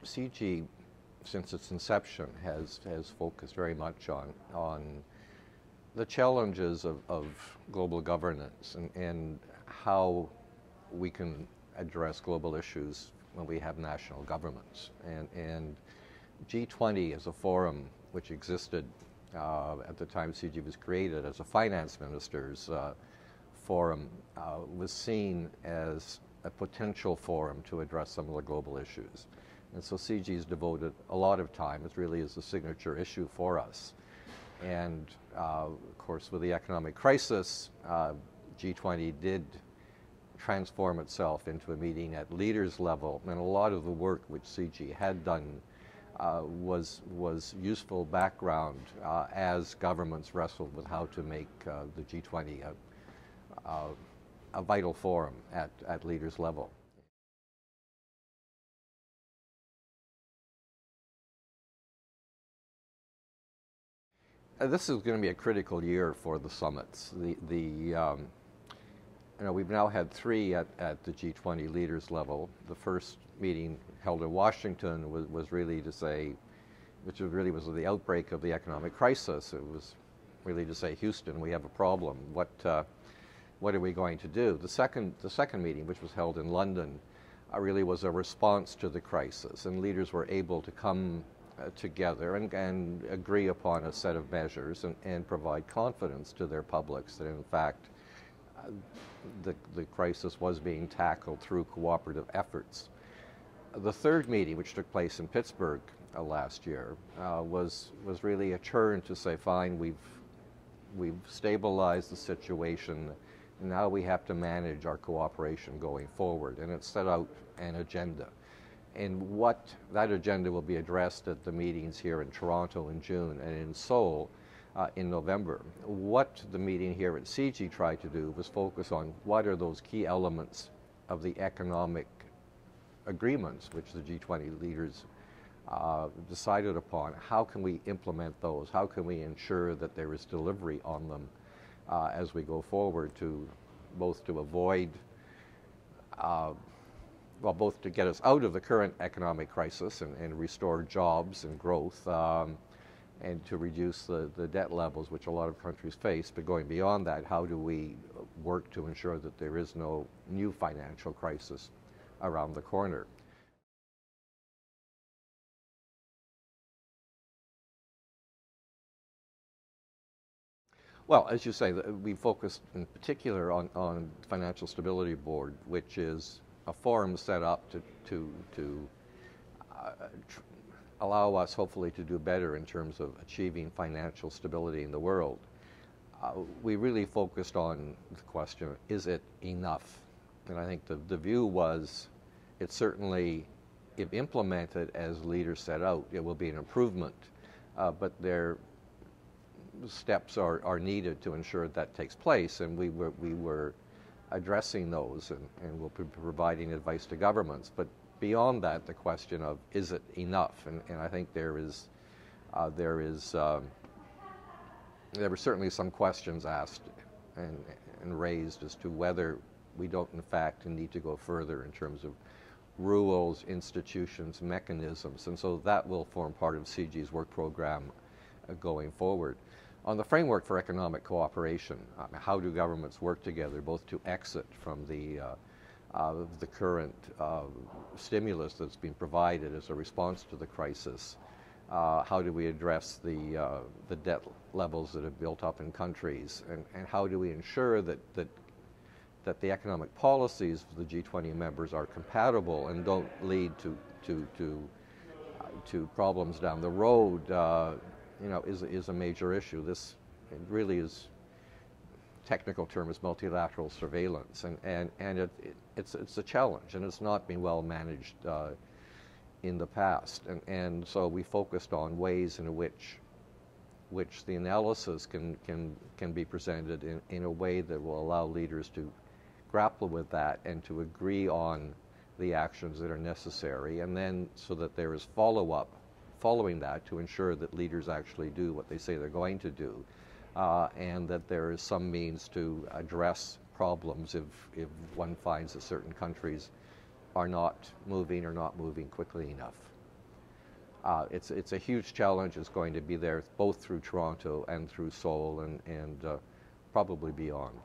CIGI, since its inception, has focused very much on the challenges of global governance and how we can address global issues when we have national governments. And G20 as a forum which existed at the time CIGI was created as a finance ministers forum was seen as a potential forum to address some of the global issues. And so CIGI has devoted a lot of time. It really is a signature issue for us. And of course, with the economic crisis, G20 did transform itself into a meeting at leaders level, and a lot of the work which CIGI had done was useful background as governments wrestled with how to make the G20 a vital forum at leaders level. This is going to be a critical year for the summits. We've now had 3 at the G20 leaders level. The first meeting held in Washington was really to say, which really was the outbreak of the economic crisis. It was really to say, Houston, we have a problem. What are we going to do? The second meeting, which was held in London, really was a response to the crisis, and leaders were able to come together and agree upon a set of measures and provide confidence to their publics that in fact the crisis was being tackled through cooperative efforts. The third meeting, which took place in Pittsburgh last year, was really a turn to say, fine, we've stabilized the situation, and now we have to manage our cooperation going forward. And it set out an agenda. And what that agenda will be addressed at the meetings here in Toronto in June and in Seoul in November. What the meeting here at CIGI tried to do was focus on what are those key elements of the economic agreements which the G20 leaders decided upon. How can we implement those? How can we ensure that there is delivery on them as we go forward to both to avoid both to get us out of the current economic crisis and restore jobs and growth, and to reduce the debt levels which a lot of countries face. But going beyond that, how do we work to ensure that there is no new financial crisis around the corner? Well, as you say, we focused in particular on Financial Stability Board, which is a forum set up to allow us hopefully to do better in terms of achieving financial stability in the world. We really focused on the question, is it enough? And I think the view was, it certainly, if implemented as leaders set out, it will be an improvement, but there steps are needed to ensure that takes place, and we were addressing those and we'll be providing advice to governments. But beyond that, the question of, is it enough? And I think there were certainly some questions asked and raised as to whether we don't in fact need to go further in terms of rules, institutions, mechanisms, and so that will form part of CIGI's work program going forward. On the framework for economic cooperation, how do governments work together both to exit from the current stimulus that's been provided as a response to the crisis? How do we address the debt levels that have built up in countries? And how do we ensure that the economic policies of the G20 members are compatible and don't lead to problems down the road? Is a major issue. This really is, technical term is multilateral surveillance, and it's a challenge, and it's not been well managed in the past, and so we focused on ways in which the analysis can be presented in a way that will allow leaders to grapple with that and to agree on the actions that are necessary, and then so that there is follow-up following that to ensure that leaders actually do what they say they're going to do, and that there is some means to address problems if one finds that certain countries are not moving or not moving quickly enough. it's a huge challenge. It's going to be there both through Toronto and through Seoul and probably beyond.